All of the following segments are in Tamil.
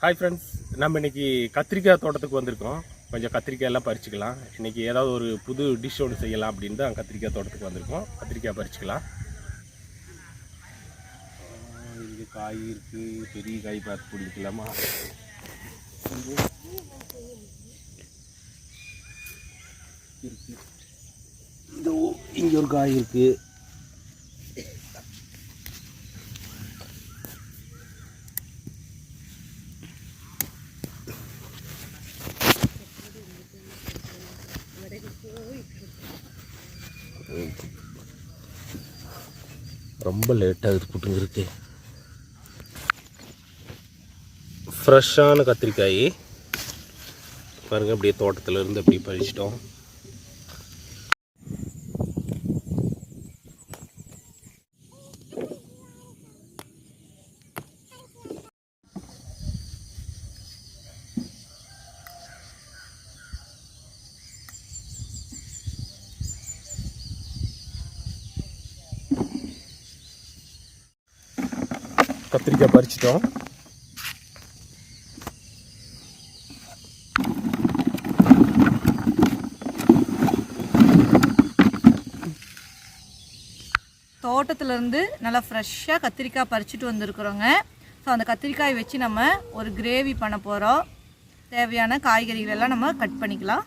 ஹாய் ஃப்ரெண்ட்ஸ், நம்ம இன்றைக்கி கத்திரிக்காய் தோட்டத்துக்கு வந்திருக்கோம். கொஞ்சம் கத்திரிக்காய் எல்லாம் பறிச்சுக்கலாம். இன்றைக்கி ஏதாவது ஒரு புது டிஷ் ஒன்று செய்யலாம் அப்படின்னு தான் கத்திரிக்காய் தோட்டத்துக்கு வந்திருக்கோம். கத்திரிக்காய் பறிச்சுக்கலாம். இங்கே காய் இருக்குது, பெரிய காய் பார்த்து பிடிக்கலாமா? இருக்கு, இதோ இங்கே ஒரு காய் இருக்குது. ரொம்ப லேட்டாக புட்டுங்க ஃப்ரெஷ்ஷான கத்திரிக்காய் பாருங்கள். அப்படியே தோட்டத்தில் இருந்து அப்படியே பறிச்சிட்டோம். கத்திரிக்காய் பறிச்சிட்டோம். தோட்டத்துலேருந்து நல்லா ஃப்ரெஷ்ஷாக கத்திரிக்காய் பறிச்சுட்டு வந்திருக்குறோங்க. ஸோ அந்த கத்திரிக்காய் வச்சு நம்ம ஒரு கிரேவி பண்ண போகிறோம். தேவையான காய்கறிகள் எல்லாம் நம்ம கட் பண்ணிக்கலாம்.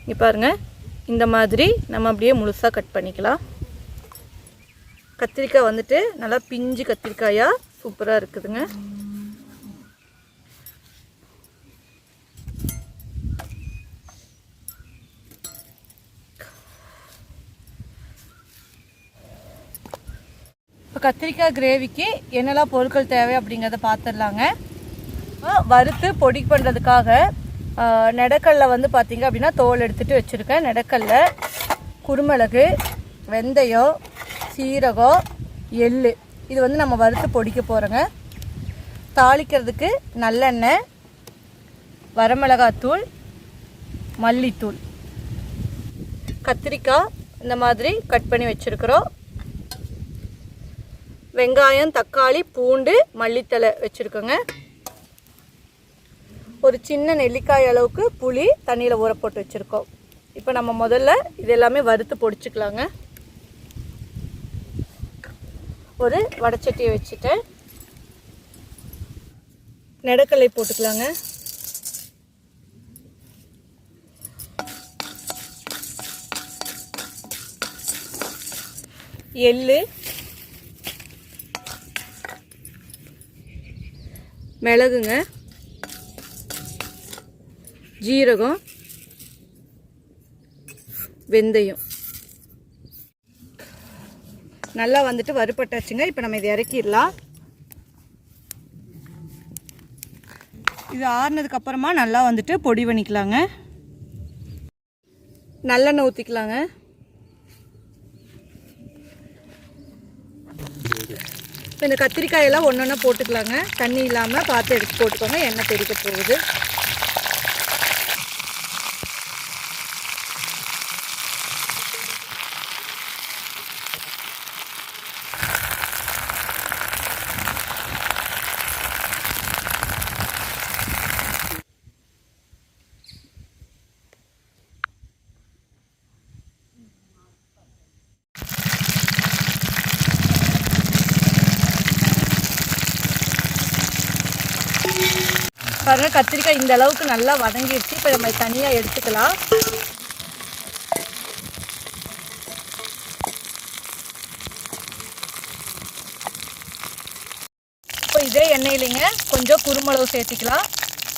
இங்கே பாருங்கள், இந்த மாதிரி நம்ம அப்படியே முழுசாக கட் பண்ணிக்கலாம். கத்திரிக்காய் வந்துட்டு நல்லா பிஞ்சு கத்திரிக்காயாக சூப்பராக இருக்குதுங்க. இப்போ கத்திரிக்காய் கிரேவிக்கு என்னெல்லாம் பொருட்கள் தேவை அப்படிங்கிறத பார்த்துடலாங்க. வறுத்து பொடி பண்ணுறதுக்காக நெடக்கல்ல வந்து பார்த்திங்க அப்படின்னா தோல் எடுத்துகிட்டு வச்சுருக்கேன். நெடக்கல்ல, குருமிளகு, வெந்தயம், சீரகம், எள்ளு இது வந்து நம்ம வறுத்து பொடிக்க போகிறோங்க. தாளிக்கிறதுக்கு நல்லெண்ணெய், வரமிளகாத்தூள், மல்லித்தூள், கத்திரிக்காய் இந்த மாதிரி கட் பண்ணி வச்சுருக்குறோம். வெங்காயம், தக்காளி, பூண்டு, மல்லித்தலை வச்சுருக்கோங்க. ஒரு சின்ன நெல்லிக்காய் அளவுக்கு புளி தண்ணியில் ஊற போட்டு வச்சுருக்கோம். இப்போ நம்ம முதல்ல இது எல்லாமே வறுத்து பொடிச்சுக்கலாங்க. ஒரு வடைச்சட்டியை வச்சுட்டு நெடக்கல்லை போட்டுக்கலாங்க. எள்ளு, மிளகுங்க, ஜீரகம், வெந்தயம் நல்லா வந்துட்டு வறுபட்டாச்சுங்க. இப்போ நம்ம இதை இறக்கிடலாம். இது ஆறுனதுக்கு அப்புறமா நல்லா வந்துட்டு பொடி பண்ணிக்கலாங்க. நல்லெண்ணெய் ஊற்றிக்கலாங்க. இப்போ இந்த கத்திரிக்காயெல்லாம் ஒன்று ஒன்றா போட்டுக்கலாங்க. தண்ணி இல்லாமல் பார்த்து எடுத்து போட்டுக்கோங்க, எண்ணெய் தெறிக்க போகுது. பாருங்க, கத்திரிக்காய் இந்த அளவுக்கு நல்லா வதங்கிடுச்சு. இப்போ நம்ம தனியாக எடுத்துக்கலாம். இப்போ இதே எண்ணெயிலைங்க கொஞ்சம் குருமிளகு சேர்த்திக்கலாம்,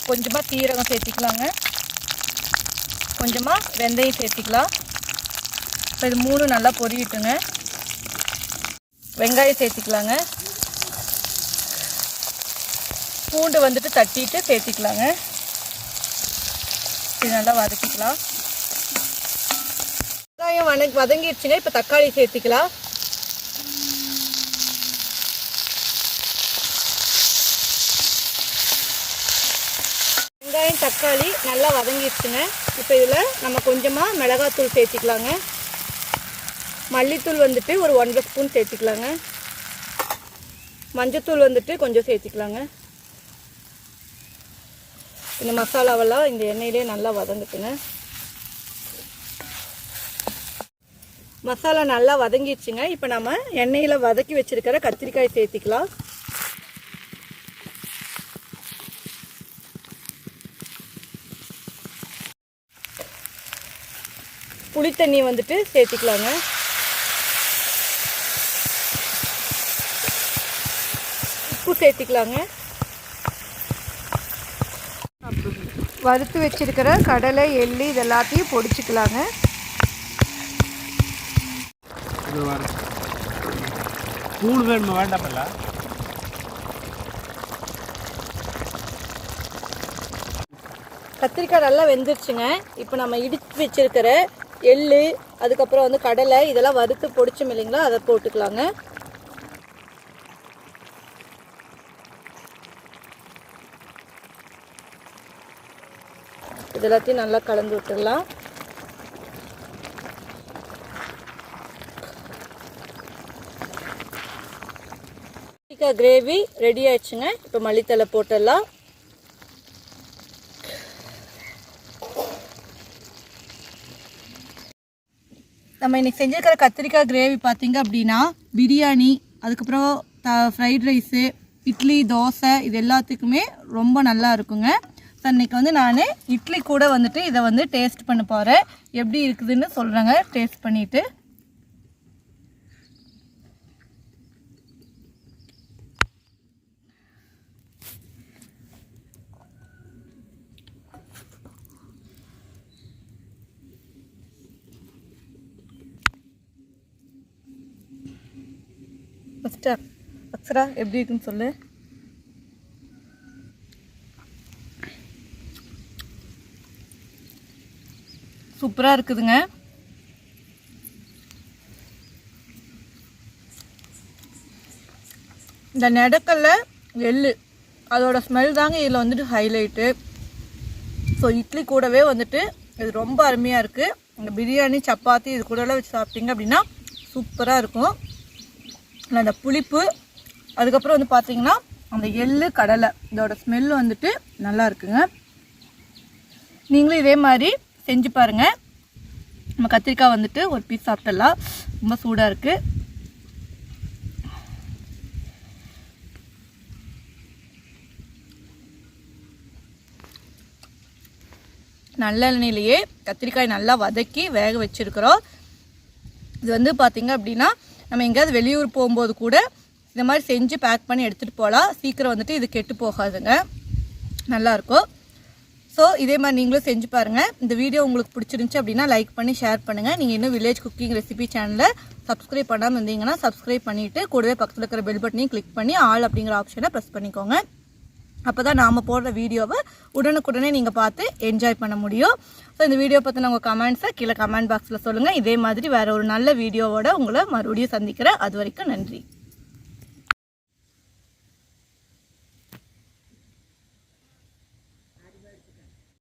கொஞ்சமாக சீரகம் சேர்த்திக்கலாங்க, கொஞ்சமாக வெந்தயம் சேர்த்திக்கலாம். இப்போ இது மூணு நல்லா பொரியட்டுங்க. வெங்காயம் சேர்த்திக்கலாங்க. பூண்டு வந்துட்டு தட்டிட்டு சேர்த்திக்கலாங்க. இது நல்லா வதக்கிக்கலாம். வெங்காயம் வதங்கிடுச்சுங்க. இப்போ தக்காளி சேர்த்திக்கலாம். வெங்காயம் தக்காளி நல்லா வதங்கிடுச்சுங்க. இப்போ இதில் நம்ம கொஞ்சமாக மிளகாத்தூள் சேர்த்திக்கலாங்க. மல்லித்தூள் வந்துட்டு ஒரு 1 ஸ்பூன் சேர்த்துக்கலாங்க. மஞ்சத்தூள் வந்துட்டு கொஞ்சம் சேர்த்துக்கலாங்க. இந்த மசாலாவெல்லாம் இந்த எண்ணெயிலே நல்லா வதங்குதுங்க. மசாலா நல்லா வதங்கிடுச்சுங்க. இப்போ நம்ம எண்ணெயில் வதக்கி வச்சுருக்கிற கத்திரிக்காய் சேர்த்திக்கலாம். புளி தண்ணி வந்துட்டு சேர்த்திக்கலாங்க. உப்பு சேர்த்திக்கலாங்க. வறுத்து வச்சிருக்கிற கடலை எள்ளு இது எல்லாத்தையும் பொடிச்சுக்கலாங்க. தூள் வேணுமா வேண்டாமல்ல? கத்திரிக்காய் நல்லா வெந்துருச்சுங்க. இப்போ நம்ம இடித்து வச்சிருக்கிற எள்ளு அதுக்கப்புறம் வந்து கடலை இதெல்லாம் வறுத்து பொடிச்சோம் இல்லைங்களா, அதை போட்டுக்கலாங்க. இது எல்லாத்தையும் நல்லா கலந்து விட்டுடலாம். கத்திரிக்காய் கிரேவி ரெடி ஆயிடுச்சுங்க. இப்போ மல்லித்தலை போட்டுடலாம். நம்ம இன்றைக்கி செஞ்சுருக்கிற கத்திரிக்காய் கிரேவி பார்த்திங்க அப்படின்னா பிரியாணி, அதுக்கப்புறம் ஃப்ரைட் ரைஸு, இட்லி, தோசை இது எல்லாத்துக்குமே ரொம்ப நல்லா இருக்குங்க. ஸோ இன்றைக்கி வந்து நான் இட்லி கூட வந்துட்டு இதை வந்து டேஸ்ட் பண்ண போகிறேன். எப்படி இருக்குதுன்னு சொல்கிறேங்க டேஸ்ட் பண்ணிவிட்டு. ஃபஸ்ட்டு அக்ஷரா எப்படி இருக்குன்னு சொல்லு. சூப்பராக இருக்குதுங்க. இந்த நெடக்கல்ல எள்ளு அதோட ஸ்மெல் தாங்க இதில் வந்துட்டு ஹைலைட்டு. ஸோ இட்லி கூடவே வந்துட்டு இது ரொம்ப அருமையாக இருக்குது. இந்த பிரியாணி, சப்பாத்தி இது கூடலாம் வச்சு சாப்பிட்டீங்க அப்படின்னா சூப்பராக இருக்கும். அந்த புளிப்பு, அதுக்கப்புறம் வந்து பார்த்திங்கன்னா அந்த எள்ளு, கடலை இதோட ஸ்மெல் வந்துட்டு நல்லா இருக்குங்க. நீங்களும் இதே மாதிரி செஞ்சு பாருங்கள். நம்ம கத்திரிக்காய் வந்துட்டு ஒரு பீஸ் சாப்பிடலாம். ரொம்ப சூடாக இருக்குது. நல்லெண்ணெயிலேயே கத்திரிக்காய் நல்லா வதக்கி வேக வச்சுருக்கிறோம். இது வந்து பார்த்திங்க அப்படின்னா நம்ம எங்கேயாவது வெளியூர் போகும்போது கூட இந்த மாதிரி செஞ்சு பேக் பண்ணி எடுத்துகிட்டு போகலாம். சீக்கிரம் வந்துட்டு இது கெட்டு போகாதுங்க, நல்லாயிருக்கும். ஸோ இதே மாதிரி நீங்களும் செஞ்சு பாருங்கள். இந்த வீடியோ உங்களுக்கு பிடிச்சிருந்துச்சி அப்படின்னா லைக் பண்ணி ஷேர் பண்ணுங்கள். நீங்கள் இன்னும் வில்லேஜ் குக்கிங் ரெசிபி சேனலை சப்ஸ்கிரைப் பண்ணாமல் இருந்தீங்கன்னா சப்ஸ்கிரைப் பண்ணிவிட்டு கூடவே பக்கத்தில் இருக்கிற பெல் பட்டனையும் கிளிக் பண்ணி ஆல் அப்படிங்கிற ஆப்ஷனை ப்ரெஸ் பண்ணிக்கோங்க. அப்போ தான் நாம் போடுற வீடியோவை உடனுக்குடனே நீங்கள் பார்த்து என்ஜாய் பண்ண முடியும். ஸோ இந்த வீடியோ பற்றின உங்கள் கமெண்ட்ஸை கீழே கமெண்ட் பாக்ஸில் சொல்லுங்கள். இதே மாதிரி வேறு ஒரு நல்ல வீடியோவோட உங்களை மறுபடியும் சந்திக்கிறேன். அது வரைக்கும் நன்றி.